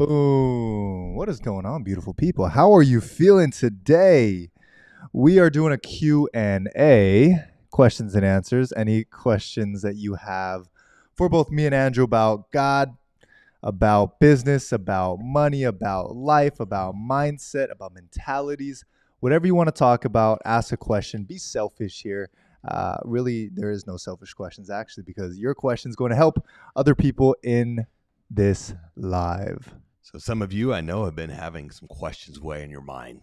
Boom. What is going on, beautiful people? How are you feeling today? We are doing a Q&A, questions and answers. Any questions that you have for both me and Andrew about God, about business, about money, about life, about mindset, about mentalities, whatever you want to talk about, ask a question. Be selfish here. Really, there is no selfish questions actually, because your question is going to help other people in this live. So some of you I know have been having some questions weigh in your mind,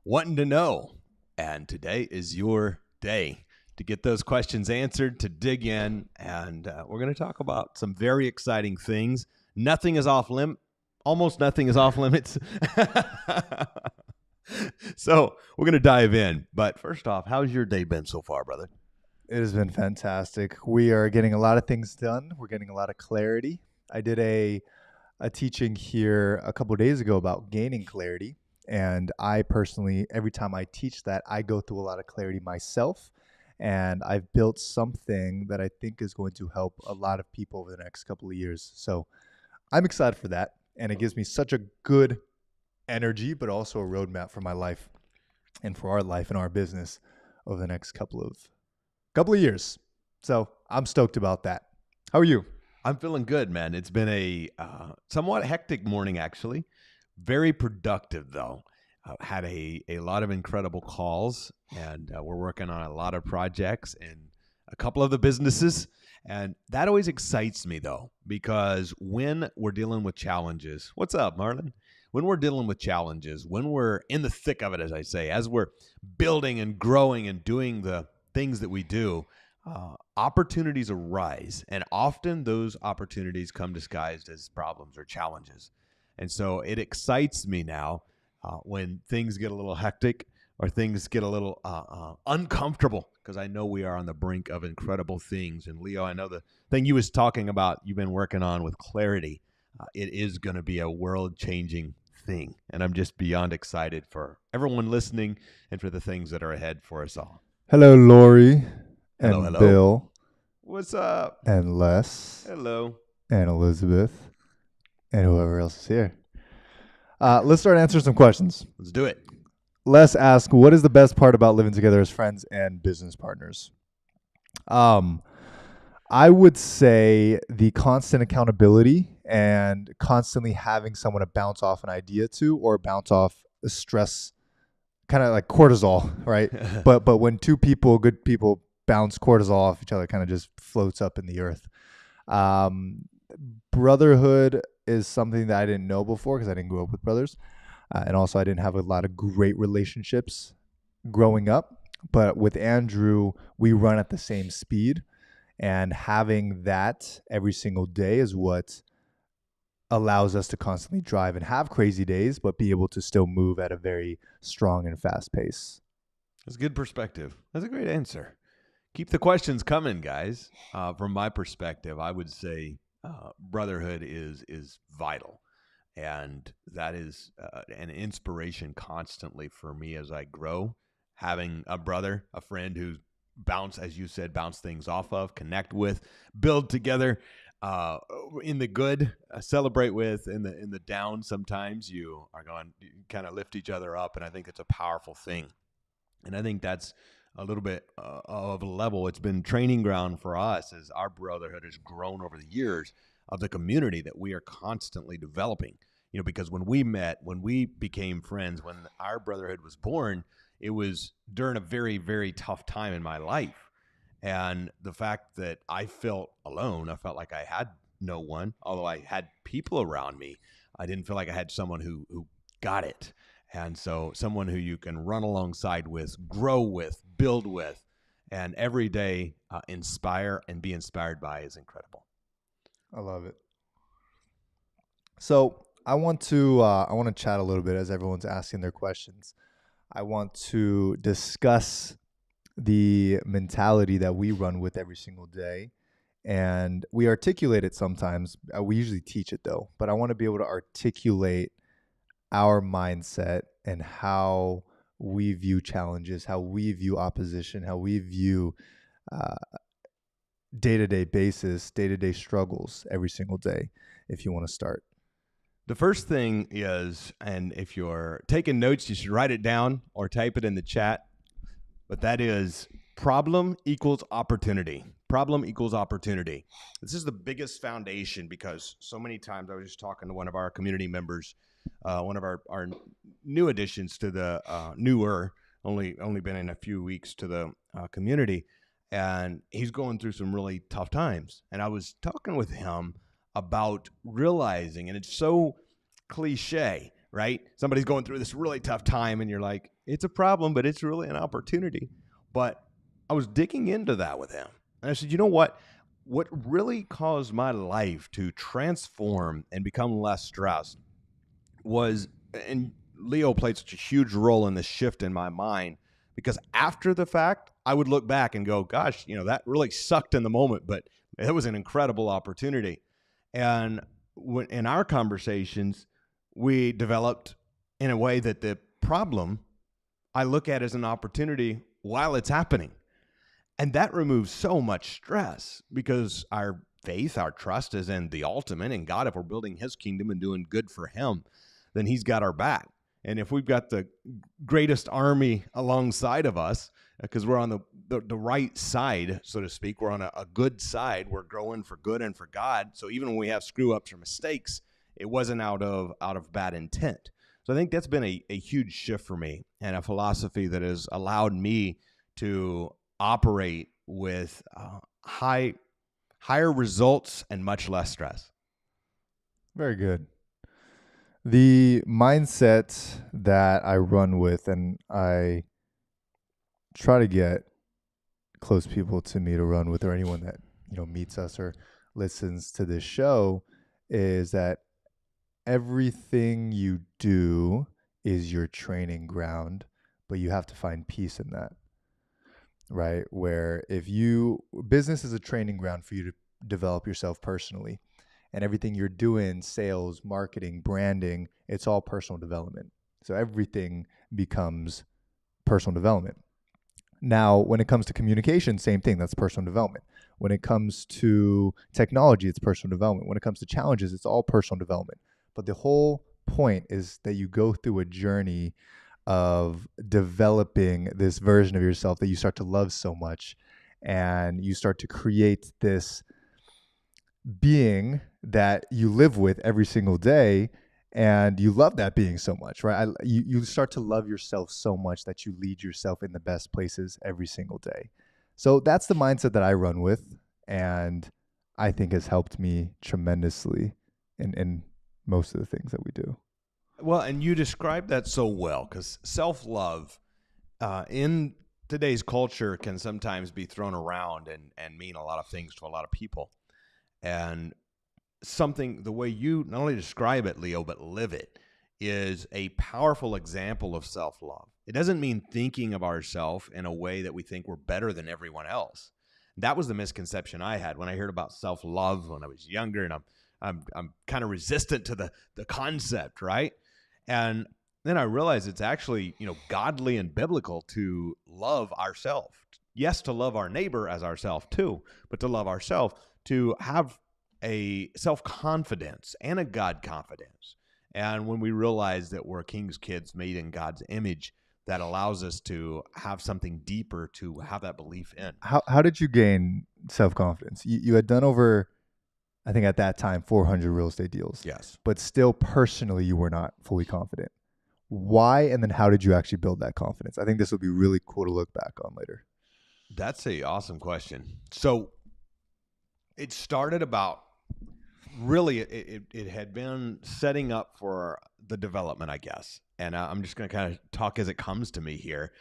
wanting to know. And today is your day to get those questions answered, to dig in. And we're going to talk about some very exciting things. Nothing is off limit. Almost nothing is off limits. So we're going to dive in. But first off, how's your day been so far, brother? It has been fantastic. We are getting a lot of things done. We're getting a lot of clarity. I did a teaching here a couple of days ago about gaining clarity. And I personally, every time I teach that, I go through a lot of clarity myself. And I've built something that I think is going to help a lot of people over the next couple of years. So I'm excited for that. And it gives me such a good energy, but also a roadmap for my life and for our life and our business over the next couple of years. So I'm stoked about that. How are you? I'm feeling good, man. It's been a somewhat hectic morning, actually. Very productive, though. Had a lot of incredible calls, and we're working on a lot of projects in a couple of the businesses. And that always excites me, though, because when we're dealing with challenges, what's up, Marlon? When we're dealing with challenges, when we're in the thick of it, as I say, as we're building and growing and doing the things that we do, opportunities arise, and often those opportunities come disguised as problems or challenges. And so it excites me now when things get a little hectic or things get a little uncomfortable, because I know we are on the brink of incredible things. And Leo, I know the thing you was talking about, you've been working on with clarity, it is going to be a world-changing thing. And I'm just beyond excited for everyone listening and for the things that are ahead for us all. Hello, Lori. And Hello. Bill. What's up? And Les. Hello. And Elizabeth. And whoever else is here. Let's start answering some questions. Let's do it. Les asked, what is the best part about living together as friends and business partners? I would say the constant accountability and constantly having someone to bounce off an idea to or bounce off stress, kind of like cortisol, right? but when two people, good people, bounce cortisol off each other, kind of just floats up in the earth. Brotherhood is something that I didn't know before because I didn't grow up with brothers. And also I didn't have a lot of great relationships growing up. But with Andrew, we run at the same speed. And having that every single day is what allows us to constantly drive and have crazy days, but be able to still move at a very strong and fast pace. That's a good perspective. That's a great answer. Keep the questions coming, guys. From my perspective, I would say brotherhood is vital. And that is an inspiration constantly for me as I grow. Having a brother, a friend who as you said, bounce things off of, connect with, build together in the good, celebrate with, in the down. Sometimes you kind of lift each other up. And I think it's a powerful thing. And I think that's a little bit of a level. It's been training ground for us as our brotherhood has grown over the years of the community that we are constantly developing. You know, because when we met, when we became friends, when our brotherhood was born, it was during a very, very tough time in my life. And the fact that I felt alone, I felt like I had no one, although I had people around me, I didn't feel like I had someone who got it. And so someone who you can run alongside with, grow with, build with, and every day inspire and be inspired by is incredible. I love it. So I want to chat a little bit as everyone's asking their questions. I want to discuss the mentality that we run with every single day. And we articulate it sometimes. We usually teach it though, but I want to be able to articulate our mindset and how we view challenges, how we view opposition, how we view day-to-day basis, day-to-day struggles every single day, if you want to start. The first thing is, and if you're taking notes, you should write it down or type it in the chat. But that is problem equals opportunity. Problem equals opportunity. This is the biggest foundation because so many times I was just talking to one of our community members, one of our new additions to the only been in a few weeks to the community, and he's going through some really tough times. And I was talking with him about realizing, and it's so cliche, right? Somebody's going through this really tough time and you're like, it's a problem, but it's really an opportunity. But I was digging into that with him. And I said, you know what? What really caused my life to transform and become less stressed was, and Leo played such a huge role in this shift in my mind, because after the fact, I would look back and go, gosh, that really sucked in the moment, but it was an incredible opportunity. And in our conversations, we developed in a way that the problem I look at as an opportunity while it's happening. And that removes so much stress because our faith, our trust is in the ultimate, in God. If we're building his kingdom and doing good for him, then he's got our back. And if we've got the greatest army alongside of us, because we're on the right side, so to speak, we're on a good side, we're growing for good and for God. So even when we have screw ups or mistakes, it wasn't out of bad intent. So I think that's been a huge shift for me, and a philosophy that has allowed me to operate with higher results and much less stress. Very good. The mindset that I run with, and I try to get close people to me to run with, or anyone that meets us or listens to this show, is that everything you do is your training ground, but you have to find peace in that, right? Where business is a training ground for you to develop yourself personally. And everything you're doing, sales, marketing, branding, it's all personal development. So everything becomes personal development. Now, when it comes to communication, same thing, that's personal development. When it comes to technology, it's personal development. When it comes to challenges, it's all personal development. But the whole point is that you go through a journey of developing this version of yourself that you start to love so much, and you start to create this being that you live with every single day, and you love that being so much, right? You start to love yourself so much that you lead yourself in the best places every single day. So that's the mindset that I run with, and I think has helped me tremendously in most of the things that we do. Well, and you described that so well, because self-love in today's culture can sometimes be thrown around and mean a lot of things to a lot of people. And the way you not only describe it, Leo, but live it, is a powerful example of self-love. It doesn't mean thinking of ourselves in a way that we think we're better than everyone else. That was the misconception I had when I heard about self-love when I was younger, and I'm kind of resistant to the concept, right? And then I realized it's actually, godly and biblical to love ourselves. Yes, to love our neighbor as ourselves too, but to love ourselves, to have a self-confidence and a God confidence. And when we realize that we're King's kids made in God's image, that allows us to have something deeper to have that belief in. How did you gain self-confidence? You had done over, I think at that time, 400 real estate deals. Yes. But still personally, you were not fully confident. Why? And then how did you actually build that confidence? I think this will be really cool to look back on later. That's an awesome question. So it started about, really, it had been setting up for the development, I guess. And I'm just going to kind of talk as it comes to me here.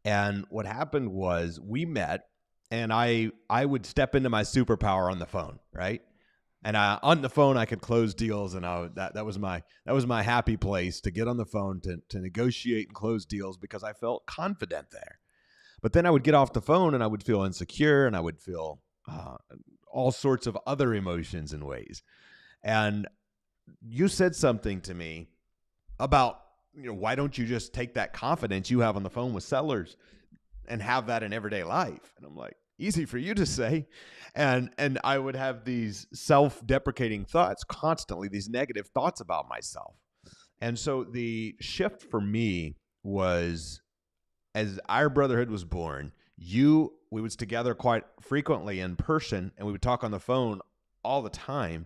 And what happened was we met, and I would step into my superpower on the phone, right? And on the phone, I could close deals, and that was my happy place, to get on the phone to negotiate and close deals, because I felt confident there. But then I would get off the phone, and I would feel insecure, and I would feel all sorts of other emotions and ways. And you said something to me about, why don't you just take that confidence you have on the phone with sellers and have that in everyday life? And I'm like, easy for you to say. And I would have these self-deprecating thoughts constantly, these negative thoughts about myself. And so the shift for me was, as our brotherhood was born, we was together quite frequently in person, and we would talk on the phone all the time,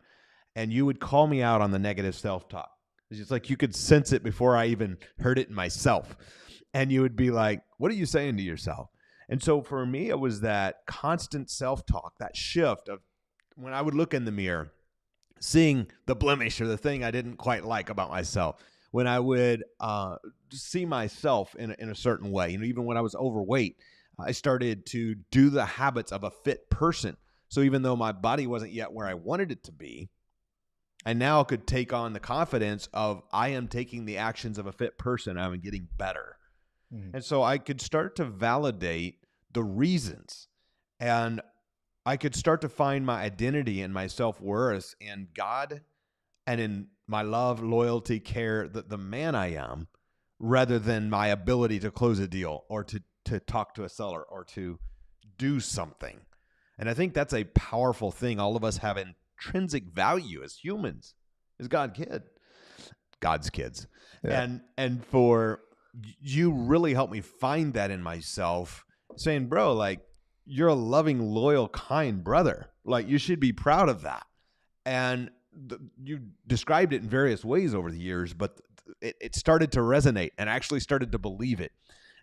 and you would call me out on the negative self-talk. It's just like you could sense it before I even heard it in myself. And you would be like, what are you saying to yourself? And so for me, it was that constant self-talk, that shift of when I would look in the mirror, seeing the blemish or the thing I didn't quite like about myself. When I would see myself in a certain way, even when I was overweight, I started to do the habits of a fit person. So even though my body wasn't yet where I wanted it to be, I now could take on the confidence of I am taking the actions of a fit person. I'm getting better. Mm-hmm. And so I could start to validate the reasons, and I could start to find my identity and my self-worth in God and in my love, loyalty, care, the man I am, rather than my ability to close a deal or to talk to a seller or to do something. And I think that's a powerful thing. All of us have intrinsic value as humans, as God's kids. Yeah. And for you really helped me find that in myself, saying, bro, like, you're a loving, loyal, kind brother. Like, you should be proud of that. And you described it in various ways over the years, but it started to resonate, and I actually started to believe it.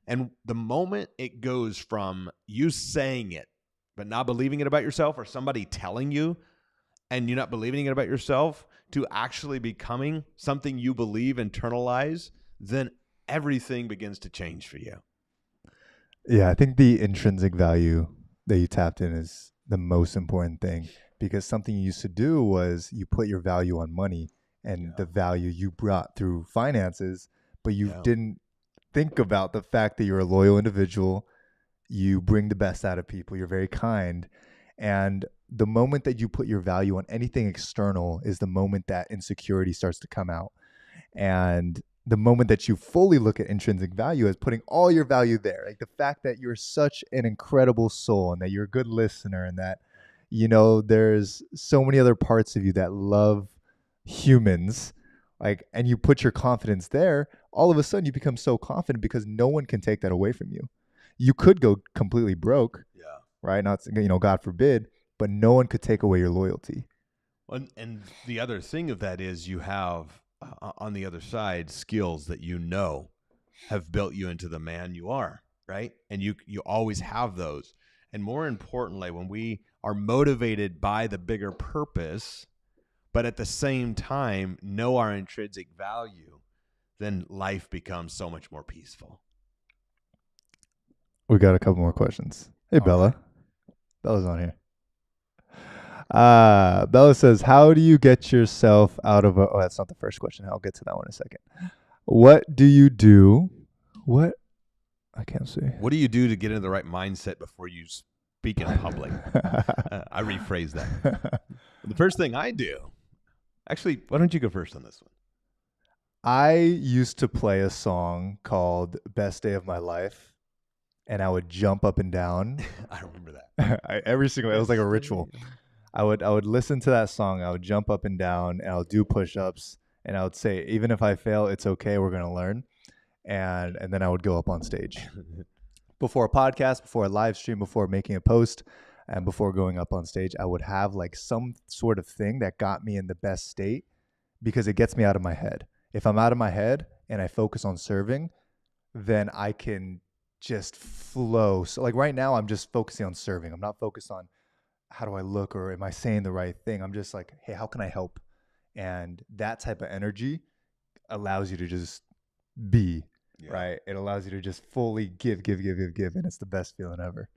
And the moment it goes from you saying it, but not believing it about yourself, or somebody telling you and you're not believing it about yourself, to actually becoming something you believe, internalize, then everything begins to change for you. Yeah, I think the intrinsic value that you tapped in is the most important thing, because something you used to do was you put your value on money and the value you brought through finances, but you didn't think about the fact that you're a loyal individual. You bring the best out of people. You're very kind. And the moment that you put your value on anything external is the moment that insecurity starts to come out. And the moment that you fully look at intrinsic value as putting all your value there, like the fact that you're such an incredible soul and that you're a good listener and that, there's so many other parts of you that love humans, and you put your confidence there, all of a sudden you become so confident because no one can take that away from you. You could go completely broke, right? Not, God forbid, but no one could take away your loyalty. And the other thing of that is you have on the other side skills that have built you into the man you are, right? And you always have those. And more importantly, when we are motivated by the bigger purpose, but at the same time know our intrinsic value, then life becomes so much more peaceful. We got a couple more questions. Hey, Bella. Right. Bella's on here. Bella says, how do you get yourself out of oh, that's not the first question. I'll get to that one in a second. What do you do? What? I can't see. What do you do to get into the right mindset before you speak in public? I rephrase that. The first thing I do, actually, why don't you go first on this one? I used to play a song called Best Day of My Life, and I would jump up and down. I remember that. Every single, it was like a ritual. I would listen to that song. I would jump up and down, and I would do push-ups, and I would say, even if I fail, it's okay. We're going to learn. And then I would go up on stage before a podcast, before a live stream, before making a post, and before going up on stage. I would have some sort of thing that got me in the best state, because it gets me out of my head. If I'm out of my head and I focus on serving, then I can just flow. So right now, I'm just focusing on serving. I'm not focused on how do I look or am I saying the right thing. I'm just like, hey, how can I help? And that type of energy allows you to just be, right? It allows you to just fully give. And it's the best feeling ever.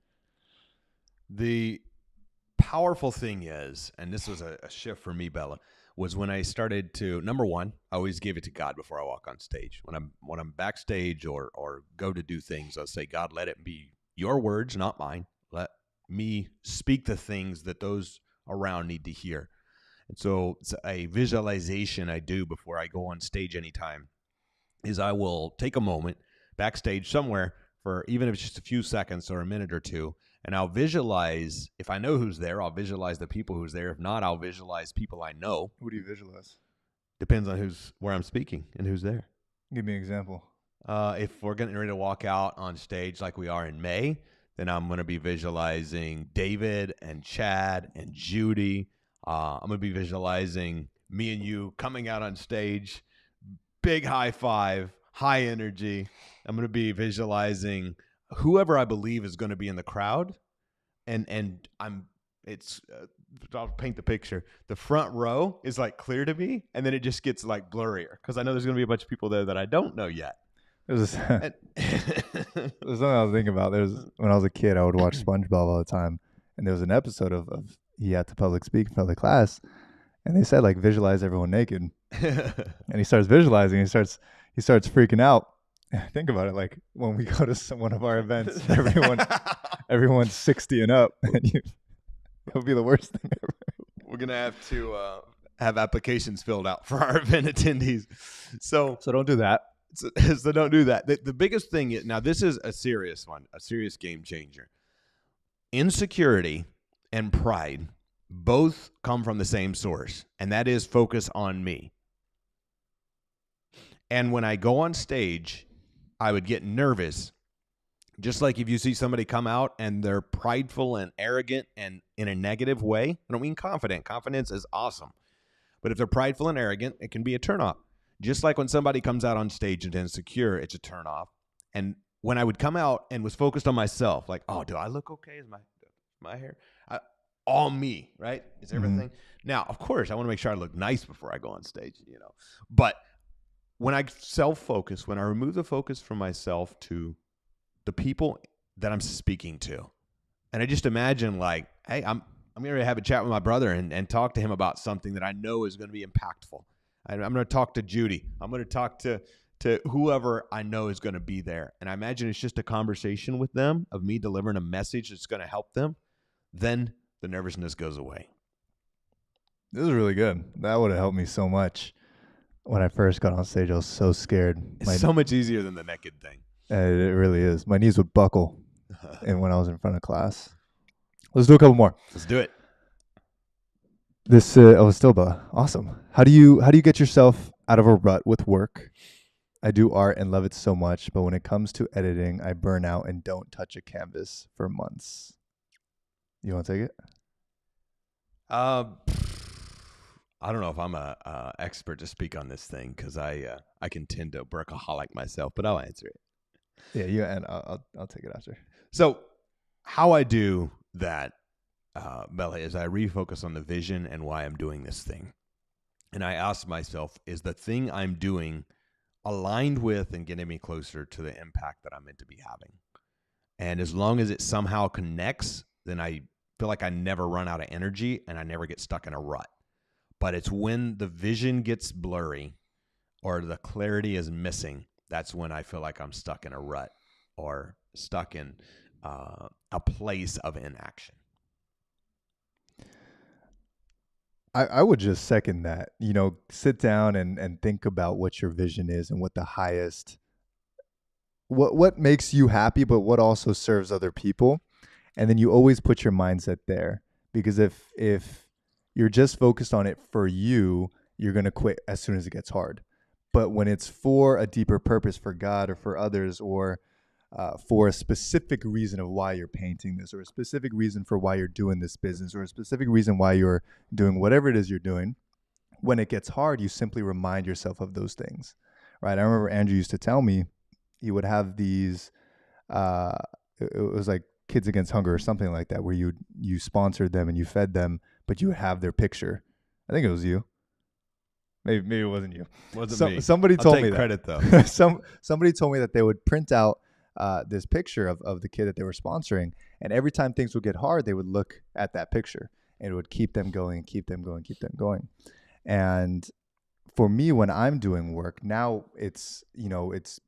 The powerful thing is, and this was a shift for me, Bella, was when I started to, number one, I always give it to God before I walk on stage. When I'm backstage or go to do things, I'll say, God, let it be your words, not mine. Let me speak the things that those around need to hear. And so it's a visualization I do before I go on stage anytime, is I will take a moment backstage somewhere for, even if it's just a few seconds or a minute or two, And I'll visualize, if I know who's there, I'll visualize the people who's there. If not, I'll visualize people I know. Who do you visualize? Depends on where I'm speaking and who's there. Give me an example. If we're getting ready to walk out on stage like we are in May, then I'm going to be visualizing David and Chad and Judy. I'm going to be visualizing me and you coming out on stage, big high five, high energy. I'm going to be visualizing whoever I believe is going to be in the crowd. I'll paint the picture. The front row is like clear to me, and then it just gets like blurrier because I know there's going to be a bunch of people there that I don't know yet. There's something I was thinking about. When I was a kid, I would watch SpongeBob all the time, and there was an episode of he had to public speak in front of the class, and they said like visualize everyone naked, and he starts visualizing. He starts freaking out. Think about it, like when we go to one of our events, everyone's 60 and up, and it'll be the worst thing ever. We're gonna have to have applications filled out for our event attendees. So don't do that. So don't do that. The biggest thing is, now this is a serious one, a serious game changer. Insecurity and pride both come from the same source, and that is focus on me. And when I go on stage, I would get nervous. Just like if you see somebody come out and they're prideful and arrogant and in a negative way, I don't mean confident. Confidence is awesome. But if they're prideful and arrogant, it can be a turnoff. Just like when somebody comes out on stage and insecure, it's a turnoff. And when I would come out and was focused on myself, like, oh, do I look okay? Is my hair? All me, right? Is everything? Mm-hmm. Now, of course, I want to make sure I look nice before I go on stage, But when I self-focus, when I remove the focus from myself to the people that I'm speaking to, and I just imagine like, hey, I'm going to have a chat with my brother and talk to him about something that I know is going to be impactful. I'm going to talk to Judy. I'm going to talk to whoever I know is going to be there. And I imagine it's just a conversation with them of me delivering a message that's going to help them. Then the nervousness goes away. This is really good. That would have helped me so much. When I first got on stage, I was so scared. It's so much easier than the naked thing. It really is. My knees would buckle and when I was in front of class. Let's do a couple more. Let's do it. This Stilba, awesome. How do you get yourself out of a rut with work? I do art and love it so much, but when it comes to editing, I burn out and don't touch a canvas for months. You want to take it? I don't know if I'm a expert to speak on this thing because I can tend to workaholic myself, but I'll answer it. Yeah, you and I'll take it after. So, how I do that, Bella, is I refocus on the vision and why I'm doing this thing, and I ask myself, is the thing I'm doing aligned with and getting me closer to the impact that I'm meant to be having? And as long as it somehow connects, then I feel like I never run out of energy and I never get stuck in a rut. But it's when the vision gets blurry or the clarity is missing, that's when I feel like I'm stuck in a rut or stuck in a place of inaction. I would just second that. Sit down and think about what your vision is and what the highest, what makes you happy, but what also serves other people. And then you always put your mindset there, because if you're just focused on it for you, you're going to quit as soon as it gets hard. But when it's for a deeper purpose, for God or for others, or for a specific reason of why you're painting this, or a specific reason for why you're doing this business, or a specific reason why you're doing whatever it is you're doing, when it gets hard, you simply remind yourself of those things, right? I remember Andrew used to tell me he would have these, it was like Kids Against Hunger or something like that, where you sponsored them and you fed them, but you would have their picture. I think it was you. Maybe it wasn't you. Wasn't me. Somebody told me that. Credit though. Somebody told me that they would print out this picture of the kid that they were sponsoring, and every time things would get hard, they would look at that picture, and it would keep them going, keep them going, keep them going. And for me, when I'm doing work now, it's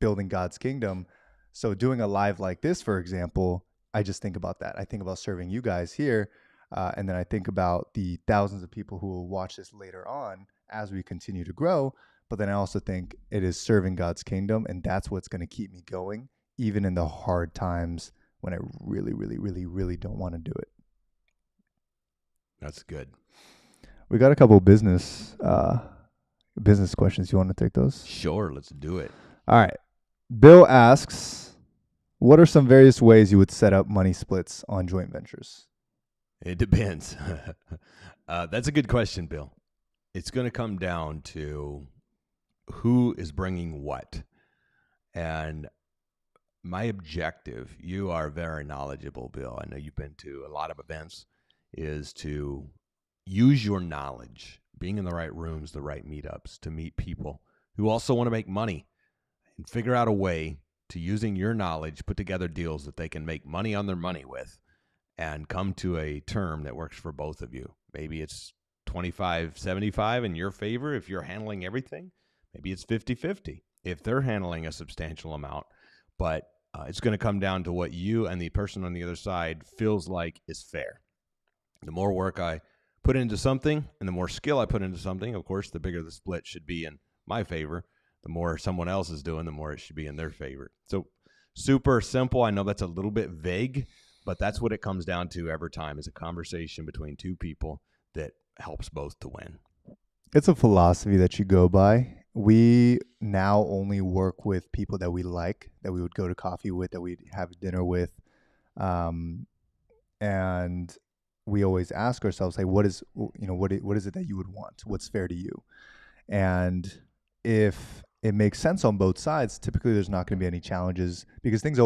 building God's kingdom. So doing a live like this, for example, I just think about that. I think about serving you guys here, and then I think about the thousands of people who will watch this later on as we continue to grow. But then I also think it is serving God's kingdom, and that's what's going to keep me going, even in the hard times when I really, really, really, really don't want to do it. That's good. We got a couple of business questions. You want to take those? Sure, let's do it. All right. Bill asks, what are some various ways you would set up money splits on joint ventures? It depends. That's a good question, Bill. It's going to come down to who is bringing what. And my objective, you are very knowledgeable, Bill. I know you've been to a lot of events, is to use your knowledge, being in the right rooms, the right meetups, to meet people who also want to make money and figure out a way to, using your knowledge, put together deals that they can make money on their money with and come to a term that works for both of you. Maybe it's 25-75 in your favor if you're handling everything. Maybe it's 50-50 if they're handling a substantial amount. But it's going to come down to what you and the person on the other side feels like is fair. The more work I put into something and the more skill I put into something, of course, the bigger the split should be in my favor. The more someone else is doing, the more it should be in their favor. So super simple. I know that's a little bit vague, but that's what it comes down to every time, is a conversation between two people that helps both to win. It's a philosophy that you go by. We now only work with people that we like, that we would go to coffee with, that we'd have dinner with. And we always ask ourselves, like, what is it that you would want? What's fair to you? And if it makes sense on both sides, typically there's not going to be any challenges, because things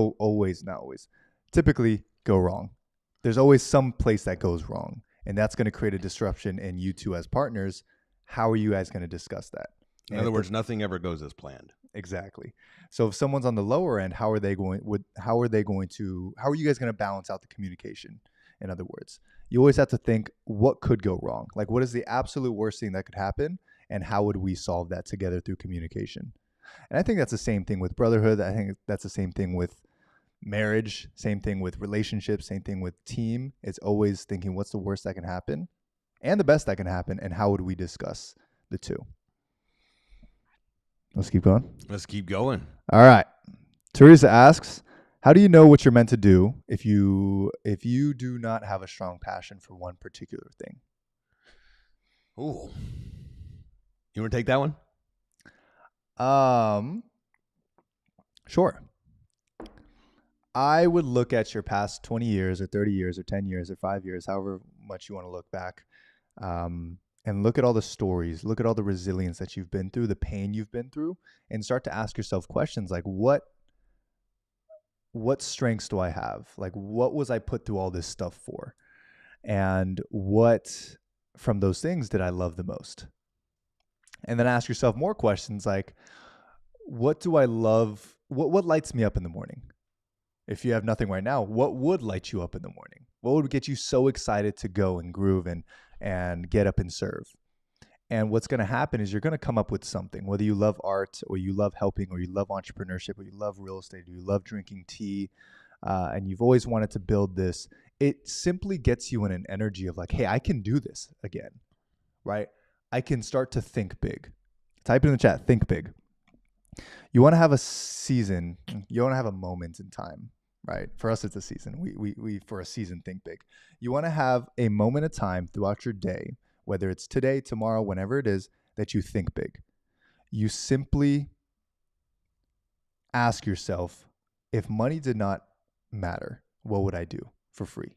typically go wrong. There's always some place that goes wrong, and that's going to create a disruption in you two as partners. How are you guys going to discuss that? In other words, nothing ever goes as planned. Exactly. So if someone's on the lower end, how are you guys going to balance out the communication? In other words, you always have to think, what could go wrong? Like, what is the absolute worst thing that could happen? And how would we solve that together through communication? And I think that's the same thing with brotherhood. I think that's the same thing with marriage, same thing with relationships, same thing with team. It's always thinking, what's the worst that can happen and the best that can happen, and how would we discuss the two? Let's keep going. Let's keep going. All right. Teresa asks, how do you know what you're meant to do if you do not have a strong passion for one particular thing? Ooh. You want to take that one? Sure. I would look at your past 20 years or 30 years or 10 years or 5 years, however much you want to look back, and look at all the stories, look at all the resilience that you've been through, the pain you've been through, and start to ask yourself questions like, what strengths do I have? Like, what was I put through all this stuff for? And what from those things did I love the most? And then ask yourself more questions like, what do I love? What lights me up in the morning? If you have nothing right now, what would light you up in the morning? What would get you so excited to go and groove and get up and serve? And what's going to happen is you're going to come up with something, whether you love art or you love helping or you love entrepreneurship or you love real estate or you love drinking tea, and you've always wanted to build this. It simply gets you in an energy of like, hey, I can do this again, right? I can start to think big. Type it in the chat, think big. You want to have a season, you want to have a moment in time, right? For us, it's a season. We for a season, think big. You want to have a moment of time throughout your day, whether it's today, tomorrow, whenever it is, that you think big. You simply ask yourself, if money did not matter, what would I do for free?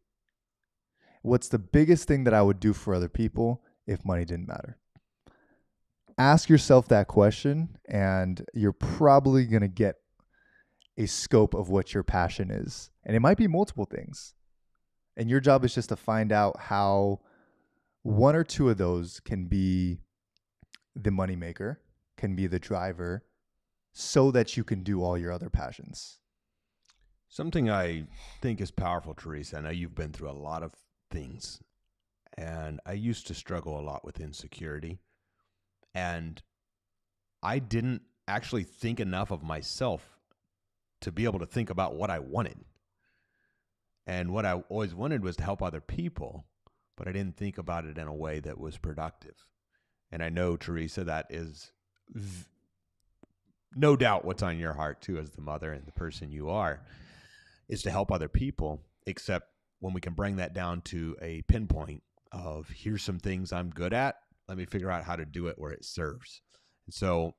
What's the biggest thing that I would do for other people if money didn't matter? Ask yourself that question, and you're probably going to get a scope of what your passion is. And it might be multiple things. And your job is just to find out how one or two of those can be the moneymaker, can be the driver, so that you can do all your other passions. Something I think is powerful, Teresa. I know you've been through a lot of things, and I used to struggle a lot with insecurity. And I didn't actually think enough of myself to be able to think about what I wanted. And what I always wanted was to help other people, but I didn't think about it in a way that was productive. And I know, Teresa, that is no doubt what's on your heart too, as the mother and the person you are. is to help other people, except when we can bring that down to a pinpoint of here's some things I'm good at. Let me figure out how to do it where it serves. And so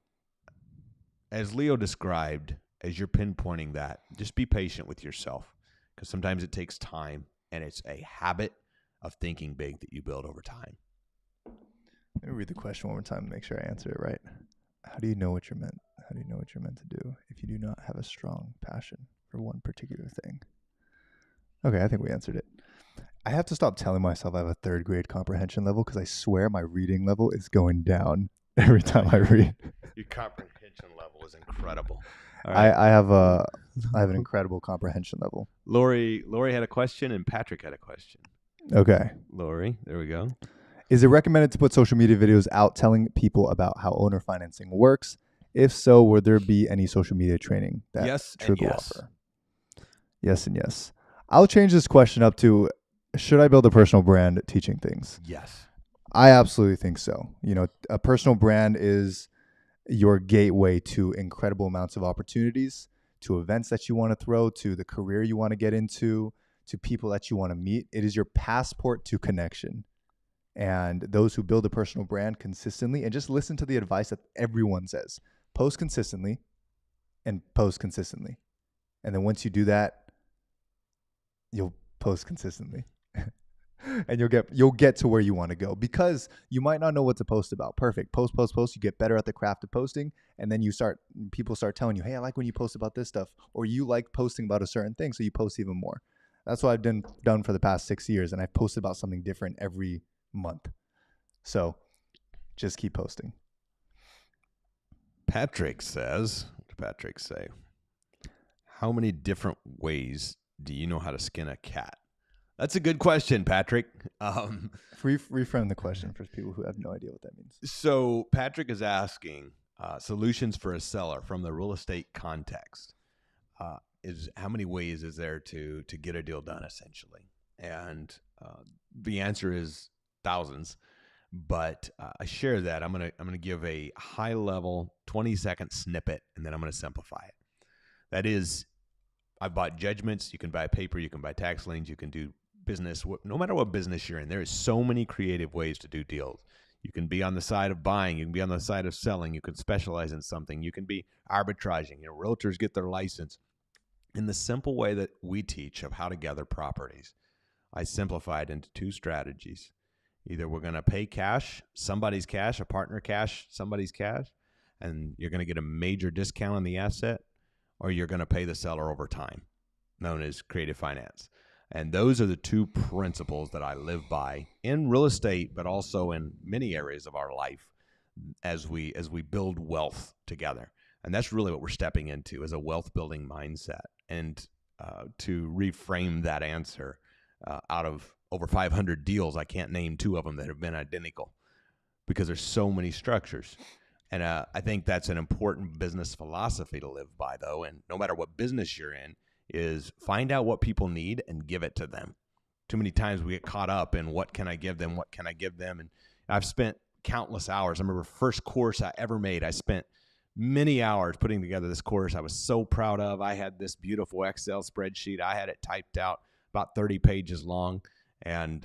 as Leo described, as you're pinpointing that, just be patient with yourself, because sometimes it takes time, and it's a habit of thinking big that you build over time. Let me read the question one more time to make sure I answer it right. How do you know what you're meant? How do you know what you're meant to do if you do not have a strong passion for one particular thing? Okay, I think we answered it. I have to stop telling myself I have a 3rd grade comprehension level, because I swear my reading level is going down every time I read. Your comprehension level is incredible. All right. I have an incredible comprehension level. Lori had a question, and Patrick had a question. Okay. Lori, there we go. Is it recommended to put social media videos out telling people about how owner financing works? If so, would there be any social media training that Trug will offer? Yes and yes. I'll change this question up to, should I build a personal brand teaching things? Yes. I absolutely think so. You know, a personal brand is your gateway to incredible amounts of opportunities, to events that you want to throw, to the career you want to get into, to people that you want to meet. It is your passport to connection. And those who build a personal brand consistently, and just listen to the advice that everyone says, post consistently and post consistently. And then once you do that, you'll post consistently. And you'll get to where you want to go, because you might not know what to post about. Perfect. Post. You get better at the craft of posting. And then people start telling you, hey, I like when you post about this stuff, or you like posting about a certain thing. So you post even more. That's what I've done for the past 6 years. And I've posted about something different every month. So just keep posting. Patrick says, what did Patrick say? How many different ways do you know how to skin a cat? That's a good question, Patrick. Reframe the question for people who have no idea what that means. So Patrick is asking solutions for a seller from the real estate context. Is how many ways is there to get a deal done, essentially? And the answer is thousands. But I share that. I'm gonna give a high level 20-second snippet, and then I'm gonna simplify it. That is, I bought judgments. You can buy paper. You can buy tax liens. You can do business. No matter what business you're in, there is so many creative ways to do deals. You can be on the side of buying. You can be on the side of selling. You can specialize in something. You can be arbitraging. Realtors get their license. In the simple way that we teach of how to gather properties, I simplified into 2 strategies. Either we're going to pay cash, somebody's cash, a partner cash, somebody's cash, and you're going to get a major discount on the asset, or you're going to pay the seller over time, known as creative finance. And those are the 2 principles that I live by in real estate, but also in many areas of our life as we build wealth together. And that's really what we're stepping into, is a wealth building mindset. And to reframe that answer, out of over 500 deals, I can't name 2 of them that have been identical, because there's so many structures. And I think that's an important business philosophy to live by, though. And no matter what business you're in, is find out what people need and give it to them. Too many times we get caught up in what can I give them? What can I give them? And I've spent countless hours. I remember first course I ever made, I spent many hours putting together this course I was so proud of. I had this beautiful Excel spreadsheet. I had it typed out, about 30 pages long, and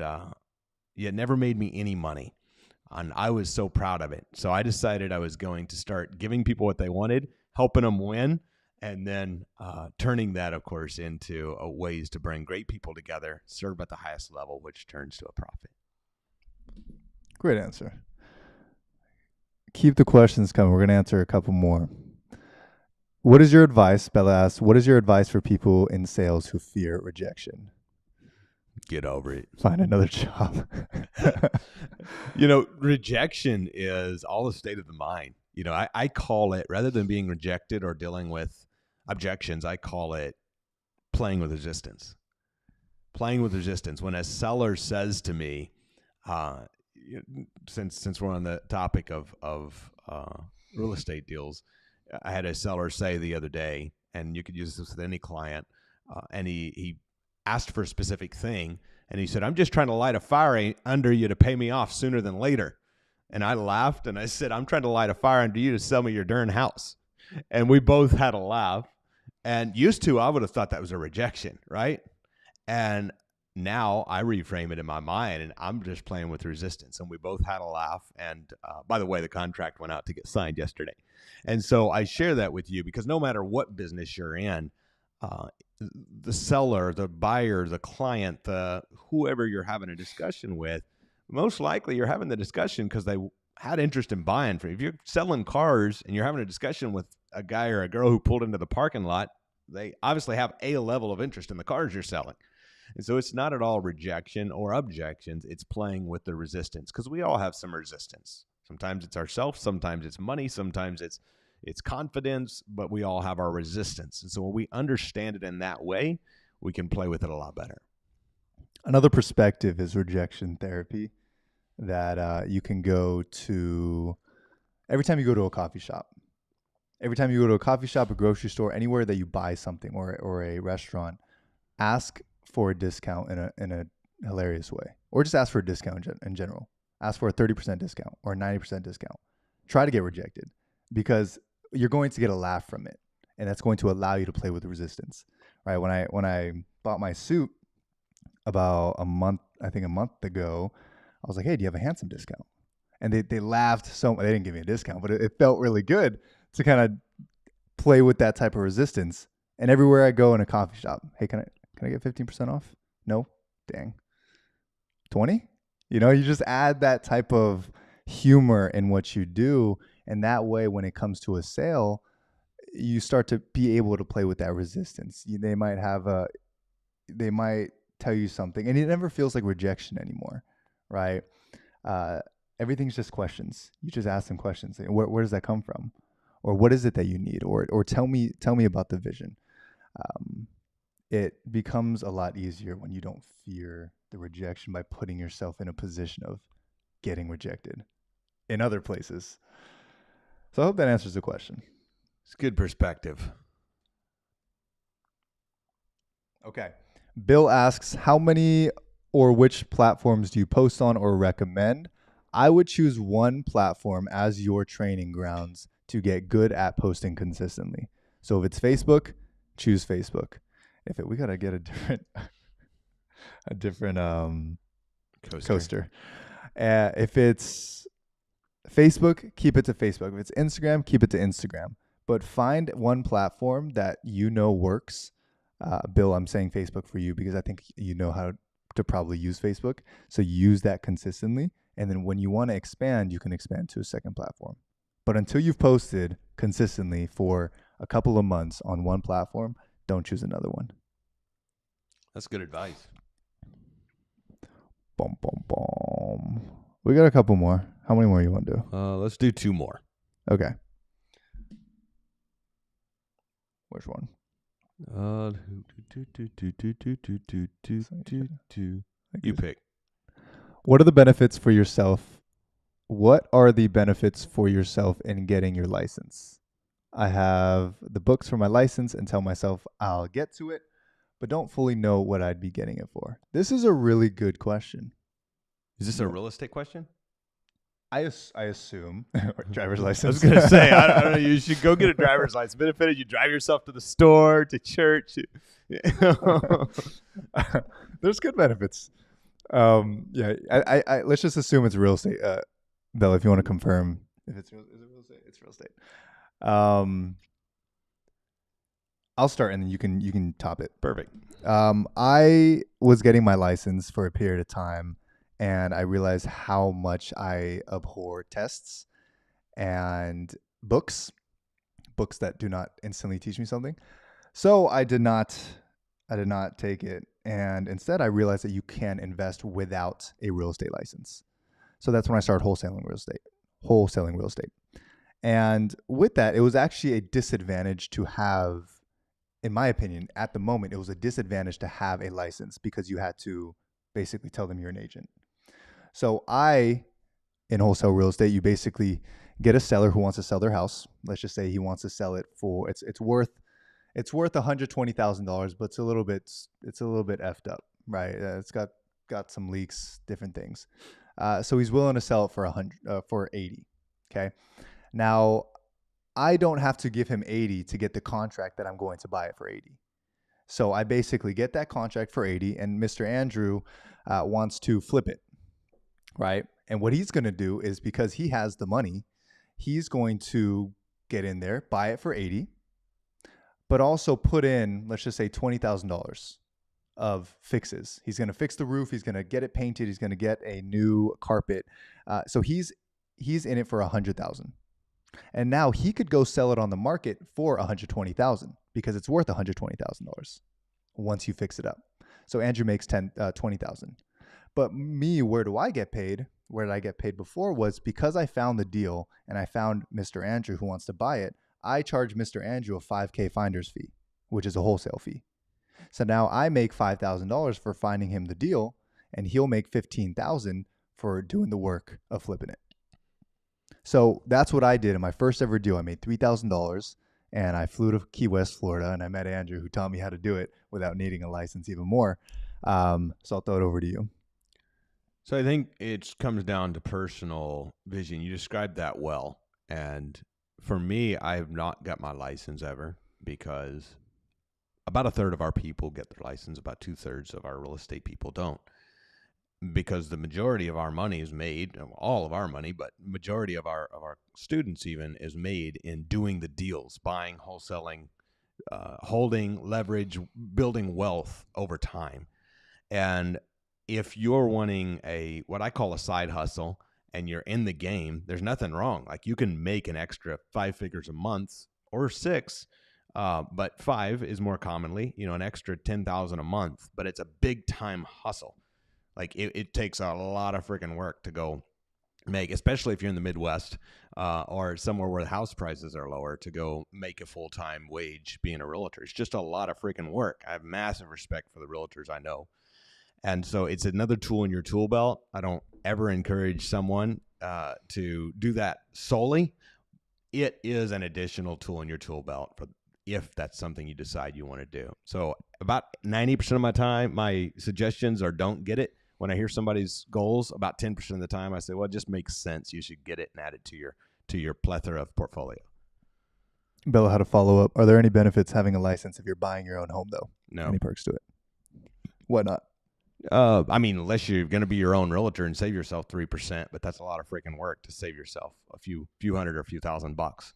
it never made me any money. And I was so proud of it. So I decided I was going to start giving people what they wanted, helping them win, and then turning that, of course, into ways to bring great people together, serve at the highest level, which turns to a profit. Great answer. Keep the questions coming. We're going to answer a couple more. What is your advice, Bella asks, what is your advice for people in sales who fear rejection? Get over it. Find another job. Rejection is all the state of the mind. I call it, rather than being rejected or dealing with objections, I call it playing with resistance. Playing with resistance. When a seller says to me, since we're on the topic of real estate deals, I had a seller say the other day, and you could use this with any client, and he asked for a specific thing, and he said, I'm just trying to light a fire under you to pay me off sooner than later. And I laughed, and I said, I'm trying to light a fire under you to sell me your darn house. And we both had a laugh. And used to, I would have thought that was a rejection, right? And now I reframe it in my mind, and I'm just playing with resistance. And we both had a laugh. And by the way, the contract went out to get signed yesterday. And so I share that with you because no matter what business you're in, the seller, the buyer, the client, the whoever you're having a discussion with, most likely you're having the discussion because they had interest in buying from you. If you're selling cars and you're having a discussion with a guy or a girl who pulled into the parking lot, they obviously have a level of interest in the cars you're selling. And so it's not at all rejection or objections. It's playing with the resistance because we all have some resistance. Sometimes it's ourselves, sometimes it's money, sometimes it's confidence, but we all have our resistance. And so when we understand it in that way, we can play with it a lot better. Another perspective is rejection therapy that you can go to every time you go to a coffee shop. Every time you go to a coffee shop, a grocery store, anywhere that you buy something or a restaurant, ask for a discount in a hilarious way, or just ask for a discount in general. Ask for a 30% discount or a 90% discount. Try to get rejected because you're going to get a laugh from it, and that's going to allow you to play with resistance, right? When I bought my suit about a month ago, I was like, hey, do you have a Handsome discount? And they laughed so much. They didn't give me a discount, but it felt really good to kind of play with that type of resistance. And everywhere I go in a coffee shop, hey, can I get 15% off? No? Dang. 20? You just add that type of humor in what you do. And that way, when it comes to a sale, you start to be able to play with that resistance. They might tell you something, and it never feels like rejection anymore, right? Everything's just questions. You just ask them questions. Where does that come from? Or what is it that you need? Or tell me about the vision. It becomes a lot easier when you don't fear the rejection by putting yourself in a position of getting rejected in other places. So I hope that answers the question. It's good perspective. Okay. Bill asks, how many or which platforms do you post on or recommend? I would choose one platform as your training grounds to get good at posting consistently. So if it's Facebook, choose Facebook. We gotta get a different coaster. If it's Facebook, keep it to Facebook. If it's Instagram, keep it to Instagram. But find one platform that works. Bill, I'm saying Facebook for you because I think you know how to probably use Facebook. So use that consistently. And then when you want to expand, you can expand to a second platform. But until you've posted consistently for a couple of months on one platform, don't choose another one. That's good advice. Boom, boom, boom. We got a couple more. How many more you want to do? Let's do 2 more. Okay. Which one? You pick. What are the benefits for yourself? What are the benefits for yourself in getting your license? I have the books for my license and tell myself I'll get to it, but don't fully know what I'd be getting it for. This is a really good question. Is this a real estate question? I assume driver's license. I was going to say, I don't know. You should go get a driver's license. Benefit, you drive yourself to the store, to church. There's good benefits. I let's just assume it's real estate. Bell, if you want to confirm if is it real estate? It's real estate. I'll start and then you can top it. Perfect. I was getting my license for a period of time, and I realized how much I abhor tests and books that do not instantly teach me something. So I did not take it. And instead I realized that you can invest without a real estate license. So that's when I started wholesaling real estate. And with that, it was actually a disadvantage to have, in my opinion, at the moment, it was a disadvantage to have a license because you had to basically tell them you're an agent. So in wholesale real estate, you basically get a seller who wants to sell their house. Let's just say he wants to sell it for, it's worth $120,000, but it's a little bit effed up, right? It's got some leaks, different things. So he's willing to sell it for $80. Okay. Now I don't have to give him 80 to get the contract that I'm going to buy it for 80. So I basically get that contract for 80, and Mr. Andrew wants to flip it, right? And what he's going to do is, because he has the money, he's going to get in there, buy it for 80, but also put in, let's just say, $20,000 of fixes. He's going to fix the roof. He's going to get it painted. He's going to get a new carpet. So he's in it for $100,000. And now he could go sell it on the market for $120,000 because it's worth $120,000 once you fix it up. So Andrew makes $20,000. But me, where do I get paid? Where did I get paid before was because I found the deal and I found Mr. Andrew who wants to buy it. I charge Mr. Andrew a $5,000 finder's fee, which is a wholesale fee. So now I make $5,000 for finding him the deal, and he'll make $15,000 for doing the work of flipping it. So that's what I did in my first ever deal. I made $3,000, and I flew to Key West, Florida, and I met Andrew, who taught me how to do it without needing a license even more. So I'll throw it over to you. So I think it comes down to personal vision. You described that well. And for me, I have not got my license ever because about a third of our people get their license. About 2/3 of our real estate people don't. Because the majority of our money is made, all of our money, but majority of our students even is made in doing the deals, buying, wholesaling, holding, leverage, building wealth over time. And if you're wanting what I call a side hustle and you're in the game, there's nothing wrong. Like you can make an extra 5 figures a month or 6, but 5 is more commonly, an extra 10,000 a month, but it's a big time hustle. Like it takes a lot of freaking work to go make, especially if you're in the Midwest or somewhere where the house prices are lower, to go make a full-time wage being a realtor. It's just a lot of freaking work. I have massive respect for the realtors I know. And so it's another tool in your tool belt. I don't ever encourage someone to do that solely. It is an additional tool in your tool belt for if that's something you decide you want to do. So about 90% of my time, my suggestions are don't get it. When I hear somebody's goals, about 10% of the time, I say, well, it just makes sense. You should get it and add it to your plethora of portfolio. Bella, how to follow up. Are there any benefits having a license if you're buying your own home, though? No. Any perks to it? Why not? Unless you're going to be your own realtor and save yourself 3%, but that's a lot of freaking work to save yourself a few hundred or a few $1,000s.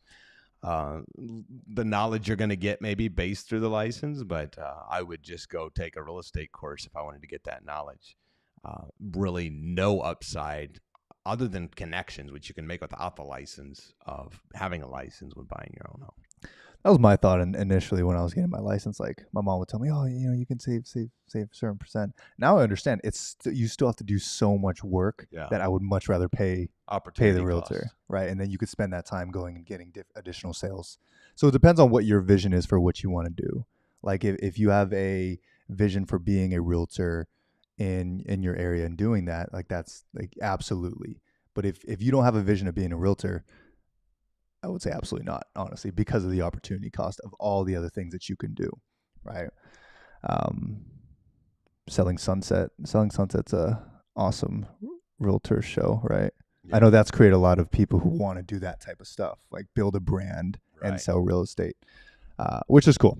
The knowledge you're going to get maybe based through the license, but I would just go take a real estate course if I wanted to get that knowledge. Really no upside other than connections, which you can make without the license, of having a license when buying your own home. That was my thought initially when I was getting my license. Like my mom would tell me, "Oh, you can save a certain percent." Now I understand you still have to do so much work that I would much rather pay the realtor, cost. right? And then you could spend that time going and getting additional sales. So it depends on what your vision is for what you want to do. Like if you have a vision for being a realtor in your area and doing that, like that's like absolutely. But if you don't have a vision of being a realtor, I would say absolutely not, honestly, because of the opportunity cost of all the other things that you can do, right? Selling Sunset's a awesome realtor show, right? Yeah. I know that's created a lot of people who want to do that type of stuff, like build a brand and sell real estate, which is cool.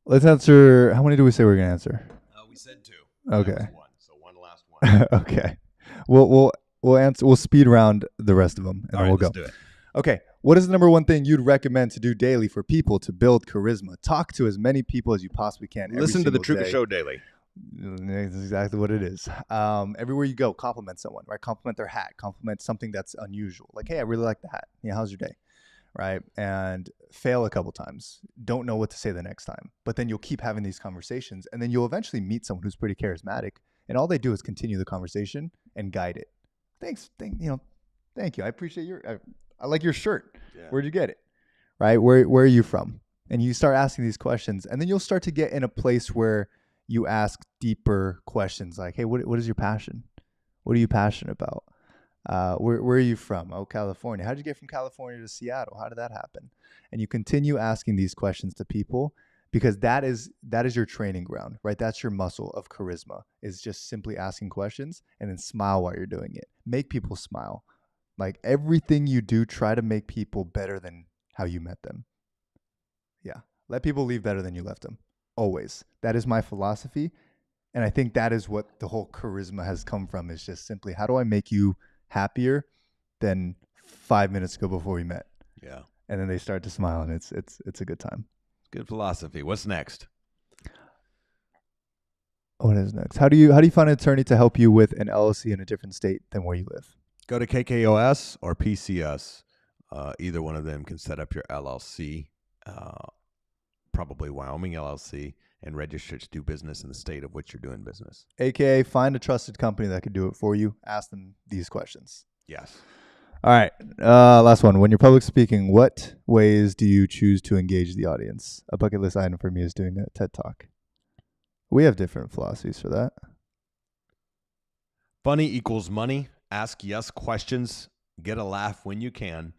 Let's answer. How many do we say we're going to answer? We said 2. Okay. That was 1, so one last one. Okay. We'll answer. We'll speed round the rest of them, and then we'll go. Let's do it. Okay, what is the number one thing you'd recommend to do daily for people to build charisma? Talk to as many people as you possibly can. Listen to the Truca Show daily. That's exactly what it is. Everywhere you go, compliment someone, right? Compliment their hat. Compliment something that's unusual. Like, hey, I really like the hat. Yeah, how's your day? Right? And fail a couple times. Don't know what to say the next time. But then you'll keep having these conversations, and then you'll eventually meet someone who's pretty charismatic, and all they do is continue the conversation and guide it. Thank you. I appreciate I like your shirt. Yeah. Where'd you get it? Right? Where are you from? And you start asking these questions, and then you'll start to get in a place where you ask deeper questions like, hey, what is your passion? What are you passionate about? Where are you from? Oh, California. How'd you get from California to Seattle? How did that happen? And you continue asking these questions to people because that is your training ground, right? That's your muscle of charisma, is just simply asking questions and then smile while you're doing it. Make people smile. Like everything you do, try to make people better than how you met them. Yeah. Let people leave better than you left them. Always. That is my philosophy. And I think that is what the whole charisma has come from, is just simply, how do I make you happier than 5 minutes ago before we met? Yeah. And then they start to smile, and it's a good time. Good philosophy. What's next? What is next? How do you find an attorney to help you with an LLC in a different state than where you live? Go to KKOS or PCS. Either one of them can set up your LLC, probably Wyoming LLC, and register to do business in the state of which you're doing business. AKA, find a trusted company that could do it for you. Ask them these questions. Yes. All right. Last one. When you're public speaking, what ways do you choose to engage the audience? A bucket list item for me is doing a TED Talk. We have different philosophies for that. Funny equals money. Ask yes questions. Get a laugh when you can.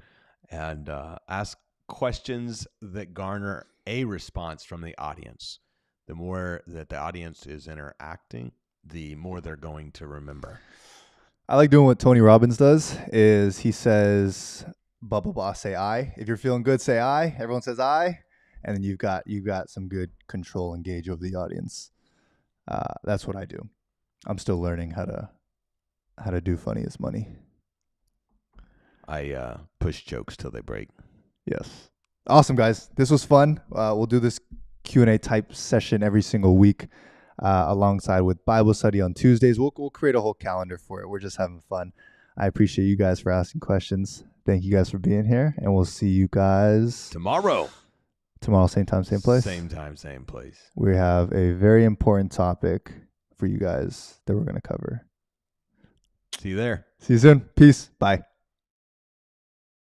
And ask questions that garner a response from the audience. The more that the audience is interacting, the more they're going to remember. I like doing what Tony Robbins does. Is he says, blah, blah, blah, say I. If you're feeling good, say I. Everyone says I. And then you've got some good control and gauge over the audience. That's what I do. I'm still learning how to do funny as money. I push jokes till they break. Yes. Awesome, guys. This was fun. We'll do this Q&A type session every single week alongside with Bible study on Tuesdays. We'll create a whole calendar for it. We're just having fun. I appreciate you guys for asking questions. Thank you guys for being here, and we'll see you guys Tomorrow, same time, same place. Same time, same place. We have a very important topic for you guys that we're going to cover. See you there. See you soon. Peace. Bye.